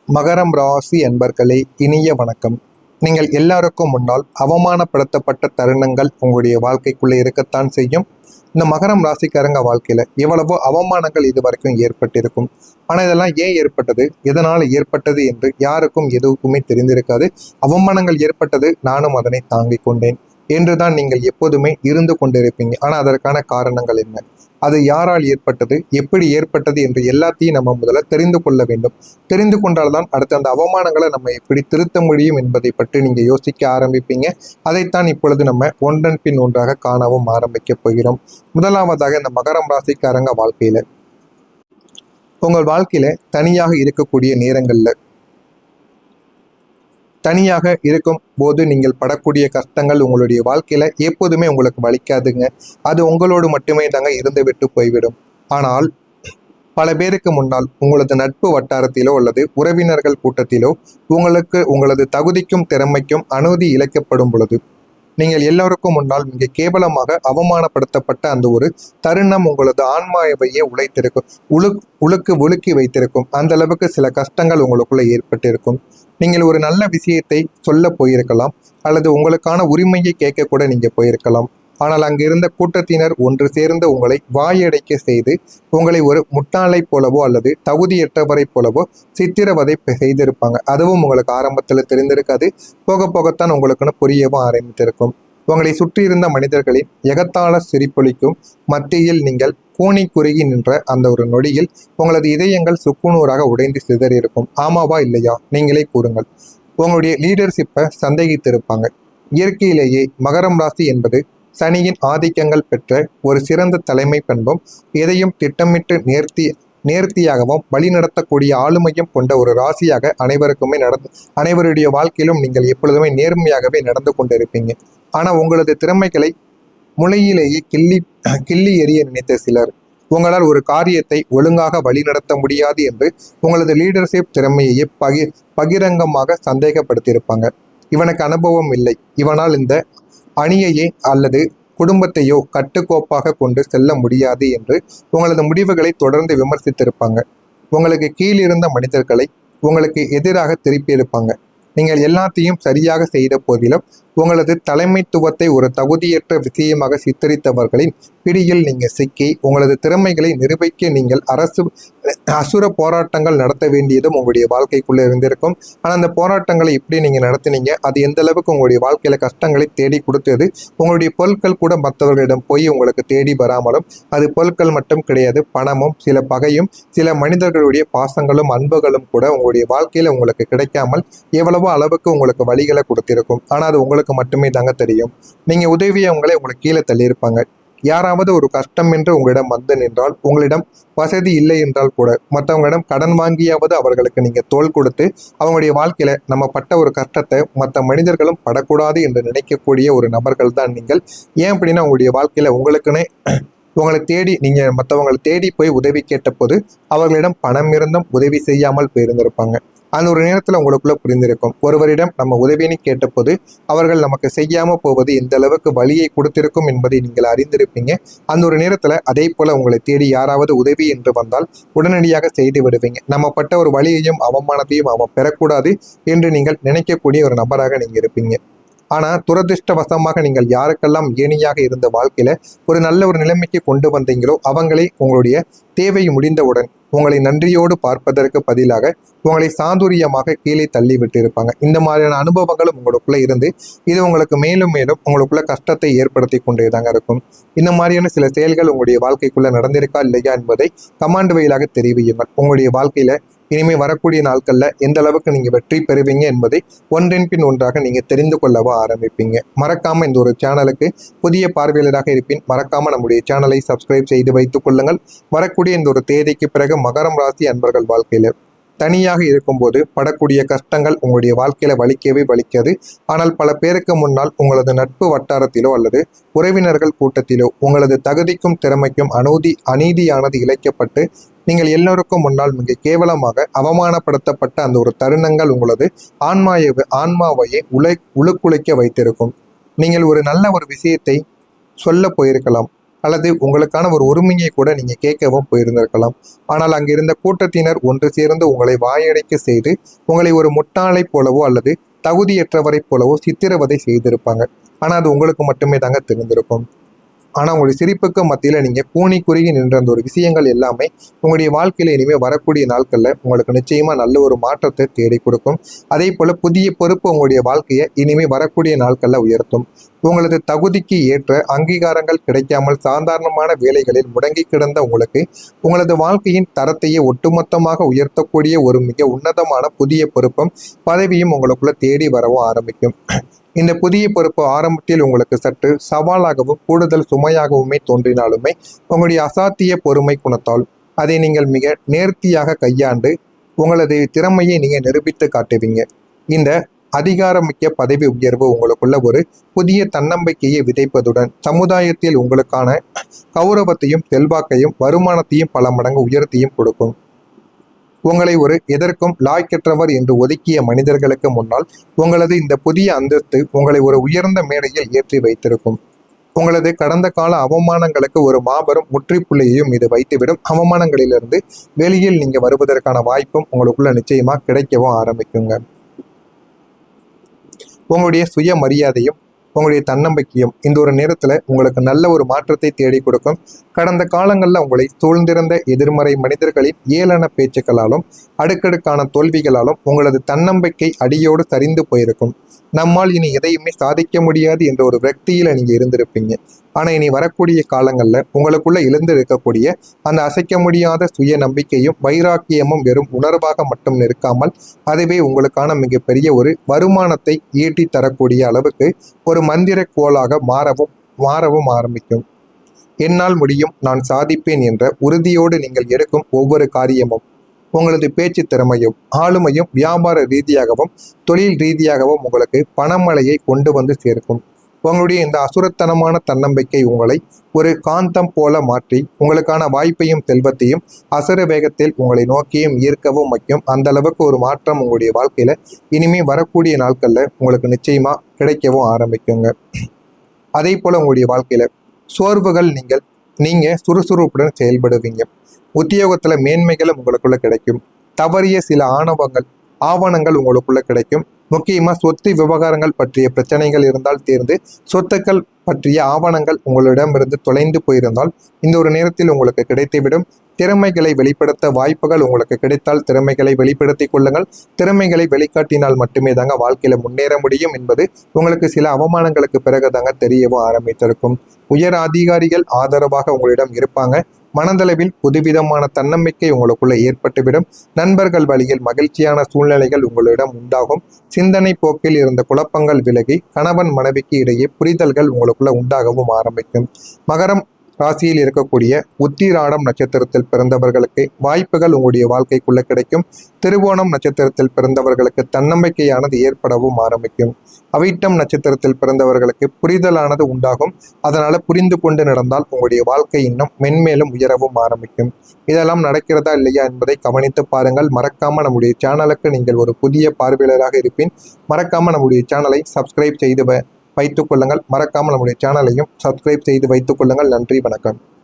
மகரம் ராசி அன்பர்களே, இனிய வணக்கம். நீங்கள் எல்லாருக்கும் முன்னால் அவமானப்படுத்தப்பட்ட தருணங்கள் உங்களுடைய வாழ்க்கைக்குள்ளே இருக்கத்தான் செய்யும். இந்த மகரம் ராசிக்காரங்க வாழ்க்கையில எவ்வளவோ அவமானங்கள் இது வரைக்கும் ஏற்பட்டிருக்கும். ஆனால் இதெல்லாம் ஏன் ஏற்பட்டது, எதனால் ஏற்பட்டது என்று யாருக்கும் எதுவுக்குமே தெரிந்திருக்காது. அவமானங்கள் ஏற்பட்டது, நானும் அதனை தாங்கிக் கொண்டேன் என்றுதான் நீங்கள் எப்போதுமே இருந்து கொண்டிருப்பீங்க. ஆனால் அதற்கான காரணங்கள் என்ன, அது யாரால் ஏற்பட்டது, எப்படி ஏற்பட்டது என்று எல்லாத்தையும் நம்ம முதல்ல தெரிந்து கொள்ள வேண்டும். தெரிந்து கொண்டால்தான் அடுத்த அந்த அவமானங்களை நம்ம எப்படி திருத்த முடியும் என்பதை பற்றி நீங்க யோசிக்க ஆரம்பிப்பீங்க. அதைத்தான் இப்பொழுது நம்ம ஒன்றன் பின் ஒன்றாக காணவும் ஆரம்பிக்க போகிறோம். முதலாவதாக, இந்த மகரம் ராசிக்காரங்க வாழ்க்கையில உங்கள் வாழ்க்கையில தனியாக இருக்கக்கூடிய நேரங்கள்ல, தனியாக இருக்கும் போது நீங்கள் படக்கூடிய கஷ்டங்கள் உங்களுடைய வாழ்க்கையில எப்போதுமே உங்களுக்கு வலிக்காதுங்க. அது உங்களோடு மட்டுமே தாங்க இருந்து விட்டு போய்விடும். ஆனால் பல பேருக்கு முன்னால் உங்களது நட்பு வட்டாரத்திலோ அல்லது உறவினர்கள் கூட்டத்திலோ உங்களுக்கு உங்களது தகுதிக்கும் திறமைக்கும் அனுமதி இழைக்கப்படும் பொழுது நீங்கள் எல்லோருக்கும் முன்னால் மிக கேவலமாக அவமானப்படுத்தப்பட்ட அந்த ஒரு தருணம் உங்களது ஆன்மாவையே உழைத்திருக்கும், உழுக்கி வைத்திருக்கும். அந்த அளவுக்கு சில கஷ்டங்கள் உங்களுக்குள்ள ஏற்பட்டிருக்கும். நீங்கள் ஒரு நல்ல விஷயத்தை சொல்ல போயிருக்கலாம், அல்லது உங்களுக்கான உரிமையை கேட்க கூட நீங்க போயிருக்கலாம். ஆனால் அங்கிருந்த கூட்டத்தினர் ஒன்று சேர்ந்து உங்களை வாயடைக்க செய்து உங்களை ஒரு முட்டாளை போலவோ அல்லது தகுதியற்றவரை போலவோ சித்திரவதை செய்திருப்பாங்க. அதுவும் உங்களுக்கு ஆரம்பத்தில் தெரிந்திருக்காது. போக போகத்தான் உங்களுக்குன்னு புரியவும் ஆரம்பித்திருக்கும். உங்களை சுற்றியிருந்த மனிதர்களின் எகத்தாள சிரிப்பொலிக்கும் மத்தியில் நீங்கள் கூனி குறுகி நின்ற அந்த ஒரு நொடியில் உங்களது இதயங்கள் சுக்குநூறாக உடைந்து சிதறியிருக்கும். ஆமாவா இல்லையா, நீங்களே கூறுங்கள். உங்களுடைய லீடர்ஷிப்பை சந்தேகித்திருப்பாங்க. இயற்கையிலேயே மகரம் ராசி என்பது சனியின் ஆதிக்கங்கள் பெற்ற ஒரு சிறந்த தலைமை பண்பும் எதையும் திட்டமிட்டு நேர்த்தியாகவும் வழிநடத்தக்கூடிய ஆளுமையும் கொண்ட ஒரு ராசியாக அனைவருக்குமே அனைவருடைய வாழ்க்கையிலும் நீங்கள் எப்பொழுதுமே நேர்மையாகவே நடந்து கொண்டிருப்பீங்க. ஆனால் உங்களது திறமைகளை முளையிலேயே கிள்ளி எறிய நினைத்த சிலர் உங்களால் ஒரு காரியத்தை ஒழுங்காக வழிநடத்த முடியாது என்று உங்களது லீடர்ஷிப் திறமையையே பகிரங்கமாக சந்தேகப்படுத்தியிருப்பாங்க. இவனுக்கு அனுபவம் இல்லை, இவனால் இந்த அணியையே அல்லது குடும்பத்தையோ கட்டுக்கோப்பாக கொண்டு செல்ல முடியாது என்று உங்களது முடிவுகளை தொடர்ந்து விமர்சித்திருப்பாங்க. உங்களுக்கு கீழிருந்த மனிதர்களை உங்களுக்கு எதிராக திருப்பியிருப்பாங்க. நீங்கள் எல்லாத்தையும் சரியாக செய்த போதிலும் உங்களது தலைமைத்துவத்தை ஒரு தகுதியற்ற விஷயமாக சித்தரித்தவர்களின் பிடியில் நீங்கள் சிக்கி உங்களது திறமைகளை நிரூபிக்க நீங்கள் அசுர போராட்டங்கள் நடத்த வேண்டியதும் உங்களுடைய வாழ்க்கைக்குள்ளே இருந்திருக்கும். ஆனால் அந்த போராட்டங்களை எப்படி நீங்கள் நடத்தினீங்க, அது எந்த அளவுக்கு உங்களுடைய வாழ்க்கையில கஷ்டங்களை தேடி கொடுத்தது. உங்களுடைய பொருட்கள் கூட மற்றவர்களிடம் போய் உங்களுக்கு தேடி வராமலும், அது பொருட்கள் மட்டும் கிடையாது, பணமும் சில பகையும் சில மனிதர்களுடைய பாசங்களும் அன்புகளும் கூட உங்களுடைய வாழ்க்கையில உங்களுக்கு கிடைக்காமல் எவ்வளவோ அளவுக்கு உங்களுக்கு வழிகளை கொடுத்திருக்கும். ஆனால் அது உங்களுக்கு மட்டுமே தாங்க தெரியும். நீங்க உதவியை உங்களுக்கு கீழே தள்ளியிருப்பாங்க. யாராவது ஒரு கஷ்டம் என்று உங்களிடம் வந்து நின்றால், உங்களிடம் வசதி இல்லை என்றால் கூட மற்றவங்களிடம் கடன் வாங்கியாவது அவர்களுக்கு நீங்க தோள் கொடுத்து அவங்களுடைய வாழ்க்கையில நம்ம பட்ட ஒரு கஷ்டத்தை மற்ற மனிதர்களும் படக்கூடாது என்று நினைக்கக்கூடிய ஒரு நபர்கள் தான் நீங்கள். ஏன் அப்படின்னா, உங்களுடைய வாழ்க்கையில உங்களை தேடி நீங்க மற்றவங்களை தேடி போய் உதவி கேட்ட போது அவர்களிடம் பணம் இருந்தும் உதவி செய்யாமல் போயிருந்திருப்பாங்க. அந்த ஒரு நேரத்தில் உங்களுக்குள்ள புரிந்திருக்கும், ஒருவரிடம் நம்ம உதவின்னு கேட்டபோது அவர்கள் நமக்கு செய்யாம போவது எந்த அளவுக்கு வழியை கொடுத்திருக்கும் என்பதை நீங்கள் அறிந்திருப்பீங்க. அந்த ஒரு நேரத்துல அதே போல உங்களை தேடி யாராவது உதவி என்று வந்தால் உடனடியாக செய்து விடுவீங்க. நம்ம பட்ட ஒரு வழியையும் அவமானத்தையும் அவன் பெறக்கூடாது என்று நீங்கள் நினைக்கக்கூடிய ஒரு நபராக நீங்க இருப்பீங்க. ஆனா துரதிருஷ்டவசமாக நீங்கள் யாருக்கெல்லாம் ஏணியாக இருந்த வாழ்க்கையில ஒரு நல்ல ஒரு நிலைமைக்கு கொண்டு வந்தீங்களோ அவங்களை உங்களுடைய தேவை முடிந்தவுடன் உங்களை நன்றியோடு பார்ப்பதற்கு பதிலாக உங்களை சாதுரியமாக கீழே தள்ளி விட்டு இருப்பாங்க. இந்த மாதிரியான அனுபவங்களும் உங்களுக்குள்ள இருந்து இது உங்களுக்கு மேலும் மேலும் உங்களுக்குள்ள கஷ்டத்தை ஏற்படுத்தி கொண்டேதாங்க இருக்கும். இந்த மாதிரியான சில செயல்கள் உங்களுடைய வாழ்க்கைக்குள்ள நடந்திருக்கா இல்லையா என்பதை கமாண்ட் வழியாக தெரிவியுங்கள். உங்களுடைய வாழ்க்கையில இனிமேல் வரக்கூடிய நாட்கள்ல எந்த அளவுக்கு நீங்க வெற்றி பெறுவீங்க என்பதை ஒன்றின் பின் ஒன்றாக நீங்க தெரிந்து கொள்ளவோ ஆரம்பிப்பீங்க. மறக்காம இந்த ஒரு சேனலுக்கு புதிய பார்வையாளராக இருப்பின் மறக்காம நம்முடைய சேனலை சப்ஸ்கிரைப் செய்து வைத்துக் கொள்ளுங்கள். வரக்கூடிய இந்த ஒரு தேதிக்கு பிறகு மகரம் ராசி அன்பர்கள் வாழ்க்கையில தனியாக இருக்கும்போது படக்கூடிய கஷ்டங்கள் உங்களுடைய வாழ்க்கையில வலிக்காது. ஆனால் பல பேருக்கு முன்னால் உங்களது நட்பு வட்டாரத்திலோ அல்லது உறவினர்கள் கூட்டத்திலோ உங்களது தகுதிக்கும் திறமைக்கும் அநீதியானது இழைக்கப்பட்டு நீங்கள் எல்லோருக்கும் முன்னால் மிக கேவலமாக அவமானப்படுத்தப்பட்ட அந்த ஒரு தருணங்கள் உங்களது ஆன்மாவையே உழுக்குலைக்க வைத்திருக்கும். நீங்கள் ஒரு நல்ல ஒரு விஷயத்தை சொல்ல போயிருக்கலாம், அல்லது உங்களுக்கான ஒரு உரிமையை கூட நீங்க கேட்கவும் போயிருந்திருக்கலாம். ஆனால் அங்கிருந்த கூட்டத்தினர் ஒன்று சேர்ந்து உங்களை வாயடைக்க செய்து உங்களை ஒரு முட்டாளைப் போலவோ அல்லது தகுதியற்றவரைப் போலவோ சித்திரவதை செய்திருப்பாங்க. ஆனா அது உங்களுக்கு மட்டுமே தாங்க தெரிந்திருக்கும். ஆனா உங்களுடைய சிரிப்புக்கு மத்தியில நீங்க கூனி குறுகி நின்ற அந்த ஒரு விஷயங்கள் எல்லாமே உங்களுடைய வாழ்க்கையில இனிமே வரக்கூடிய நாட்கள்ல உங்களுக்கு நிச்சயமா நல்ல ஒரு மாற்றத்தை தேடி கொடுக்கும். அதே போல புதிய பொறுப்பு உங்களுடைய வாழ்க்கையை இனிமே வரக்கூடிய நாட்கள்ல உயர்த்தும். உங்களது தகுதிக்கு ஏற்ற அங்கீகாரங்கள் கிடைக்காமல் சாதாரணமான வேலைகளில் முடங்கி கிடந்த உங்களுக்கு உங்களது வாழ்க்கையின் தரத்தையே ஒட்டுமொத்தமாக உயர்த்தக்கூடிய ஒரு மிக உன்னதமான புதிய பொறுப்பும் பதவியும் உங்களுக்குள்ள தேடி வரவும் ஆரம்பிக்கும். இந்த புதிய பொறுப்பு ஆரம்பத்தில் உங்களுக்கு சற்று சவாலாகவும் கூடுதல் சுமையாகவுமே தோன்றினாலுமே உங்களுடைய அசாத்திய பொறுமை குணத்தால் அதை நீங்கள் மிக நேர்த்தியாக கையாண்டு உங்களது திறமையை நீங்க நிரூபித்து காட்டுவீங்க. இந்த அதிகாரமிக்க பதவி உயர்வு உங்களுக்குள்ள ஒரு புதிய தன்னம்பிக்கையை விதைப்பதுடன் சமுதாயத்தில் உங்களுக்கான கௌரவத்தையும் செல்வாக்கையும் வருமானத்தையும் பல மடங்கு உயர்த்தியும் கொடுக்கும். உங்களை ஒரு எதற்கும் லாய்க்கற்றவர் என்று ஒதுக்கிய மனிதர்களுக்கு முன்னால் உங்களது இந்த புதிய அந்தஸ்து உங்களை ஒரு உயர்ந்த மேடையில் ஏற்றி வைத்திருக்கும். உங்களது கடந்த கால அவமானங்களுக்கு ஒரு மாபெரும் முற்றுப்புள்ளியையும் இது வைத்துவிடும். அவமானங்களிலிருந்து வெளியில் நீங்க வருவதற்கான வாய்ப்பும் உங்களுக்குள்ள நிச்சயமா கிடைக்கவும் ஆரம்பிக்குங்க. உங்களுடைய சுயமரியாதையும் உங்களுடைய தன்னம்பிக்கையும் இந்த ஒரு நேரத்தில் உங்களுக்கு நல்ல ஒரு மாற்றத்தை தேடி கொடுக்கும். கடந்த காலங்களில் உங்களை சூழ்ந்திருந்த எதிர்மறை மனிதர்களின் ஏளன பேச்சுக்களாலும் அடுக்கடுக்கான தோல்விகளாலும் உங்களது தன்னம்பிக்கை அடியோடு சரிந்து போயிருக்கும். நம்மால் இனி எதையுமே சாதிக்க முடியாது என்ற ஒரு விரக்தியில நீங்க இருந்திருப்பீங்க. ஆனா இனி வரக்கூடிய காலங்கள்ல உங்களுக்குள்ள எழுந்து இருக்கக்கூடிய அந்த அசைக்க முடியாத சுய நம்பிக்கையும் வைராக்கியமும் வெறும் உணர்வாக மட்டும் நிற்காமல் அதுவே உங்களுக்கான மிகப்பெரிய ஒரு வருமானத்தை ஈட்டி தரக்கூடிய அளவுக்கு ஒரு மந்திர கோலாக மாறவும் ஆரம்பிக்கும். என்னால் முடியும், நான் சாதிப்பேன் என்ற உறுதியோடு நீங்கள் எடுக்கும் ஒவ்வொரு காரியமும் உங்களது பேச்சு திறமையும் ஆளுமையும் வியாபார ரீதியாகவும் தொழில் ரீதியாகவும் உங்களுக்கு பணமழையை கொண்டு வந்து சேர்க்கும். உங்களுடைய இந்த அசுரத்தனமான தன்னம்பிக்கை உங்களை ஒரு காந்தம் போல மாற்றி உங்களுக்கான வாய்ப்பையும் செல்வத்தையும் அசுர வேகத்தில் உங்களை நோக்கியும் ஈர்க்கவும் வைக்கும். அந்த அளவுக்கு ஒரு மாற்றம் உங்களுடைய வாழ்க்கையில இனிமே வரக்கூடிய நாட்கள்ல உங்களுக்கு நிச்சயமா கிடைக்கவும் ஆரம்பிக்குங்க. அதே போல உங்களுடைய வாழ்க்கையில சோர்வுகள் நீங்க சுறுசுறுப்புடன் செயல்படுவீங்க. உத்தியோகத்துல மேன்மைகளும் உங்களுக்குள்ள கிடைக்கும். தவறிய சில ஆவணங்கள் உங்களுக்குள்ள கிடைக்கும். முக்கியமா சொத்து விவகாரங்கள் பற்றிய பிரச்சனைகள் இருந்தால் தீர்ந்து சொத்துக்கள் பற்றிய ஆவணங்கள் உங்களிடமிருந்து தொலைந்து போயிருந்தால் இந்த ஒரு நேரத்தில் உங்களுக்கு கிடைத்துவிடும். திறமைகளை வெளிப்படுத்த வாய்ப்புகள் உங்களுக்கு கிடைத்தால் திறமைகளை வெளிப்படுத்திக் கொள்ளுங்கள். திறமைகளை வெளிக்காட்டினால் மட்டுமே தாங்க வாழ்க்கையில முன்னேற முடியும் என்பது உங்களுக்கு சில அவமானங்களுக்கு பிறகு தாங்க தெரியவும் ஆரம்பித்திருக்கும். உயர் அதிகாரிகள் ஆதரவாக உங்களிடம் இருப்பாங்க. மனதளவில் புதுவிதமான தன்னம்பிக்கை உங்களுக்குள்ள ஏற்பட்டுவிடும். நண்பர்கள் வழியில் மகிழ்ச்சியான சூழ்நிலைகள் உங்களிடம் உண்டாகும். சிந்தனை போக்கில் இருந்த குழப்பங்கள் விலகி கணவன் மனைவிக்கு இடையே புரிதல்கள் உங்களுக்குள்ள உண்டாகவும் ஆரம்பிக்கும். மகரம் ராசியில் இருக்கக்கூடிய உத்திராடம் நட்சத்திரத்தில் பிறந்தவர்களுக்கு வாய்ப்புகள் உங்களுடைய வாழ்க்கைக்குள்ள கிடைக்கும். திருவோணம் நட்சத்திரத்தில் பிறந்தவர்களுக்கு தன்னம்பிக்கையானது ஏற்படவும் ஆரம்பிக்கும். அவிட்டம் நட்சத்திரத்தில் பிறந்தவர்களுக்கு புரிதலானது உண்டாகும். அதனால புரிந்து கொண்டு நடந்தால் உங்களுடைய வாழ்க்கை இன்னும் மென்மேலும் உயரவும் ஆரம்பிக்கும். இதெல்லாம் நடக்கிறதா இல்லையா என்பதை கவனித்து பாருங்கள். மறக்காம நம்முடைய சேனலுக்கு நீங்கள் ஒரு புதிய பார்வையாளராக இருப்பின் மறக்காம நம்முடைய சேனலை சப்ஸ்கிரைப் செய்து வைத்துக் கொள்ளுங்கள். மறக்காமல் நம்முடைய சேனலையும் சப்ஸ்கிரைப் செய்து வைத்துக் கொள்ளுங்கள். நன்றி, வணக்கம்.